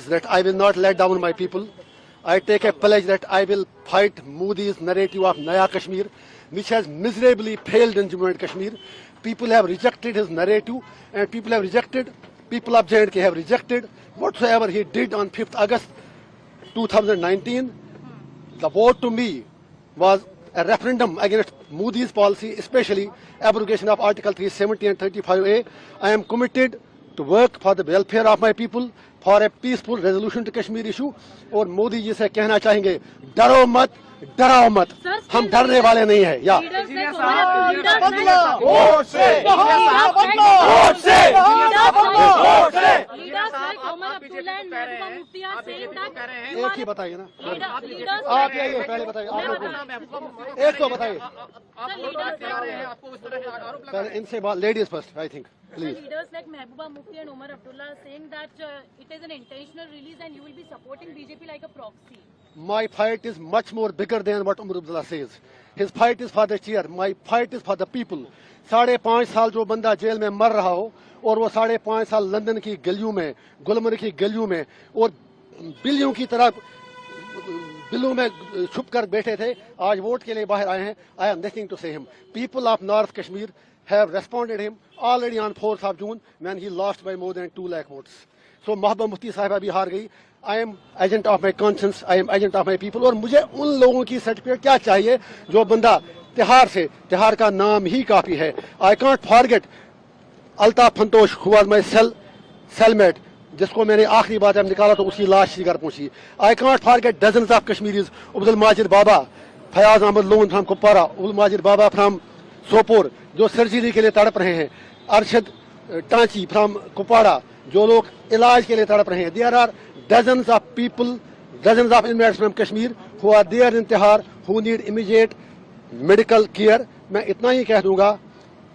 pledge that I will not let down my people. I take a pledge that I will fight Modi's narrative of Naya Kashmir, which has miserably failed in Jammu and Kashmir. People have rejected his narrative, and people of J&K have rejected whatsoever he did on 5th August 2019. The vote to me was a referendum against Modi's policy, especially abrogation of Article 370 and 35A. I am committed to work for the welfare of my people, for a peaceful resolution to Kashmir issue. और मोदी जी से कहना चाहेंगे, डरो मत, डराओ मत, हम डरने वाले नहीं हैं. या एक ही बताइए ना, आप ये पहले बताइए, आप लोग एक तो बताइए पहले इनसे बात. Ladies first, I think. Please. Leaders like Mehbooba Mufti and Omar Abdullah are saying that it is an intentional release and you will be supporting BJP like a proxy. My fight is much more bigger than what Omar Abdullah says. His fight is for the chair. My fight is for the people. 5.5 साल जो बंदा jail में मर रहा हो और वो 5.5 साल लंदन की गलियों में, गुलमर्ग की गलियों में और बिल्लियों की तरह बिल्लों में छुप कर बैठे थे, आज वोट के लिए बाहर आए हैं. I have nothing to say him. People of North Kashmir have responded him already on 4th of June when he lost by more than 2 lakh votes. So Mehbooba Mufti साहिबा भी हार गई. I am agent of my conscience, I am agent of my people. और मुझे उन लोगों की certificate क्या चाहिए जो बंदा तिहाड़ का नाम ही काफी है. I can't forget Altaf फंतोश who was my cellmate, जिसको मैंने आखिरी बार जब निकाला तो उसकी लाश घर पहुंची. I can't forget dozens of Kashmiris, Abdul Majid Baba, Fayaz Ahmad Loon from Kupwara, Abdul Majid Baba from Sopor, जो सर्जरी के लिए तड़प रहे हैं. अरशद टांची फ्रॉम कुपवाड़ा, जो लोग इलाज के लिए तड़प रहे हैं. There are dozens of people, dozens of inmates from Kashmir who are there in Tihar who need immediate medical care. मैं इतना ही कह दूंगा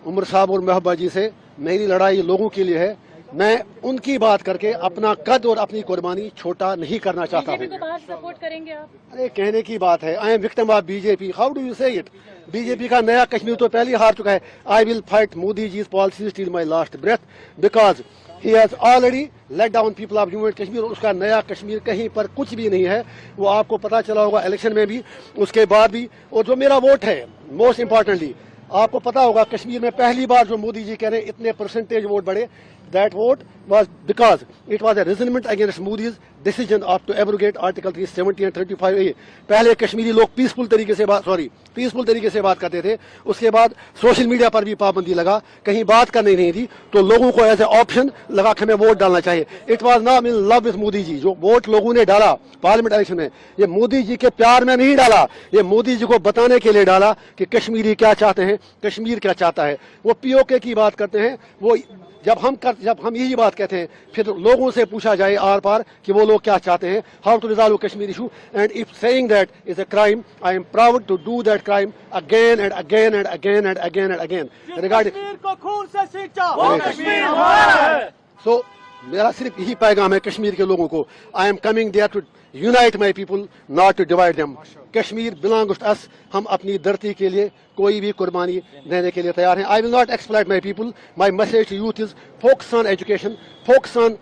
उमर साहब और महबूबा जी से, मेरी लड़ाई लोगों के लिए है. मैं उनकी बात करके अपना कद और अपनी कुर्बानी छोटा नहीं करना चाहता हूँ. बीजेपी को बाहर सपोर्ट करेंगे आप? अरे कहने की बात है. I am victim of BJP. How do you say it? BJP का नया कश्मीर तो पहले ही हार चुका है. आई विल फाइट मोदी जी's policies till my last breath because he has already let down people of Jammu and Kashmir. उसका नया कश्मीर कहीं पर कुछ भी नहीं है. वो आपको पता चला होगा इलेक्शन में भी, उसके बाद भी. और जो मेरा वोट है, मोस्ट इम्पोर्टेंटली आपको पता होगा कश्मीर में पहली बार जो मोदी जी कह रहे हैं इतने परसेंटेज वोट बढ़े, that vote was because it was a resentment against Modi's decision of to abrogate Article 370 and 35A. पहले कश्मीरी लोग पीसफुल तरीके से बात करते थे. उसके बाद सोशल मीडिया पर भी पाबंदी लगा, कहीं बात करनी नहीं थी, तो लोगों को एज ए ऑप्शन लगा कि हमें वोट डालना चाहिए. It was not in love with Modi ji. जो वोट लोगों ने डाला पार्लियामेंट इलेक्शन में, ये मोदी जी के प्यार में नहीं डाला, ये मोदी जी को बताने के लिए डाला कि कश्मीरी क्या चाहते हैं, कश्मीर क्या चाहता है. वो पीओके की बात करते हैं. वो जब हम यही बात कहते हैं, फिर लोगों से पूछा जाए आर पार कि वो लोग क्या चाहते हैं, how to resolve Kashmir issue. And if saying that is a crime, I am proud to do that crime again and again and again and again and again regarding Kashmir को खून से सींचा, वो कश्मीर हमारा है. सो मेरा सिर्फ यही पैगाम है कश्मीर के लोगों को. I am coming there to unite my people, not to divide them. Kashmir belongs to us. हम अपनी धरती के लिए कोई भी कुर्बानी देने के लिए तैयार हैं. I will not exploit my people. My message to youth is focus on education, focus on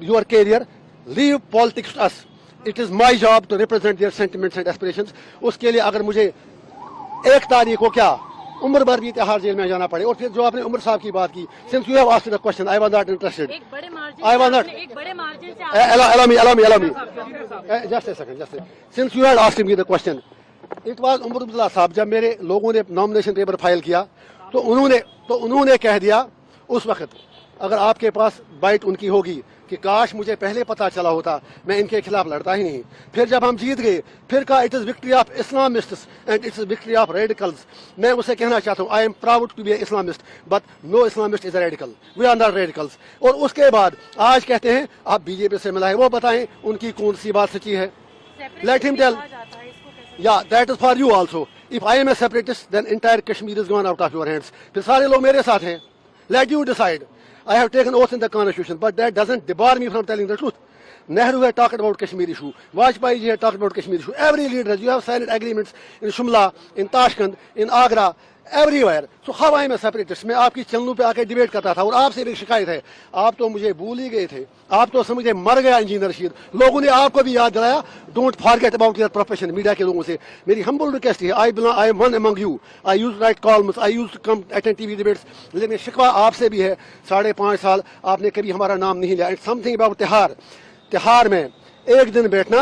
your career, leave politics to us. It is my job to represent their sentiments and aspirations. उसके लिए अगर मुझे 1 तारीख को क्या उम्र भर भी तिहाड़ जेल में जाना पड़े. और फिर जो आपने उमर साहब की बात की, since you have asked the question, I was not interested. एक बड़े मार्जिन से allow me just a second. Since you had asked me the question, it was Omar Abdullah साहब. जब मेरे लोगों ने नॉमिनेशन पेपर फाइल किया तो उन्होंने कह दिया उस वक्त, अगर आपके पास बाइट उनकी होगी कि काश मुझे पहले पता चला होता, मैं इनके खिलाफ लड़ता ही नहीं. फिर जब हम जीत गए, फिर कहा it is victory of Islamists and it's victory of radicals. मैं उसे कहना चाहता हूँ, I am proud to be Islamist, but no Islamist is a radical. We are not radicals. और उसके बाद आज कहते हैं आप बीजेपी से मिला है, वो बताएं उनकी कौन सी बात सच्ची है. Let him tell. या that is for you also. If I am a separatist then entire Kashmir is gone out of your hands. फिर सारे लोग मेरे साथ हैं. Let you decide. I have taken oath in the constitution, but that doesn't debar me from telling the truth. Nehru had talked about Kashmir issue. Vajpayee ji had talked about Kashmir issue. Every leader, you have signed agreements in Shimla, in Tashkent, in Agra, everywhere. So how I am a separatist? मैं आपकी चैनलों पे आके debate करता था और आपसे भी शिकायत है, आप तो मुझे भूल ही गए थे, आप तो समझे मर गया इंजीनियर रशीद. लोगों ने आपको भी याद दिलाया. Don't forget about your profession. Media के लोगों से मेरी humble request है, I am one among you. I used to write columns, I used to come attend TV debates. लेकिन शिकवा आपसे भी है, 5.5 साल आपने कभी हमारा नाम नहीं लिया. And something about तिहार में एक दिन बैठना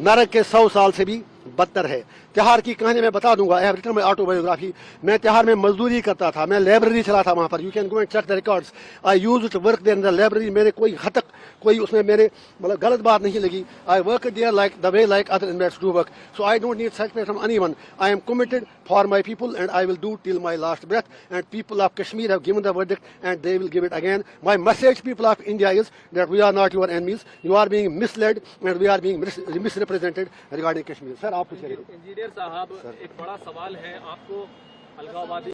नरक के 100 साल से भी बदतर है. तिहार की कहानी मैं बता दूंगा. I have written my autobiography. मैं तिहार में मजदूरी करता था, मैं लाइब्रेरी चलाता वहाँ पर. You can go and check the records. I used to work there in the library. मेरे कोई हद तक कोई उसमें मेरे मतलब गलत बात नहीं लगी. I work there like the way like other investors do work. So I don't need certificate from anyone. I am committed for my people and I will do till my last breath. And people of Kashmir have given the verdict and they will give it again. My message people of India is that we are not your enemies. You are being misled and we are being misrepresented regarding Kashmir. Sir आप कुछ engineer साहब, एक बड़ा सवाल है आपको अलगाववादी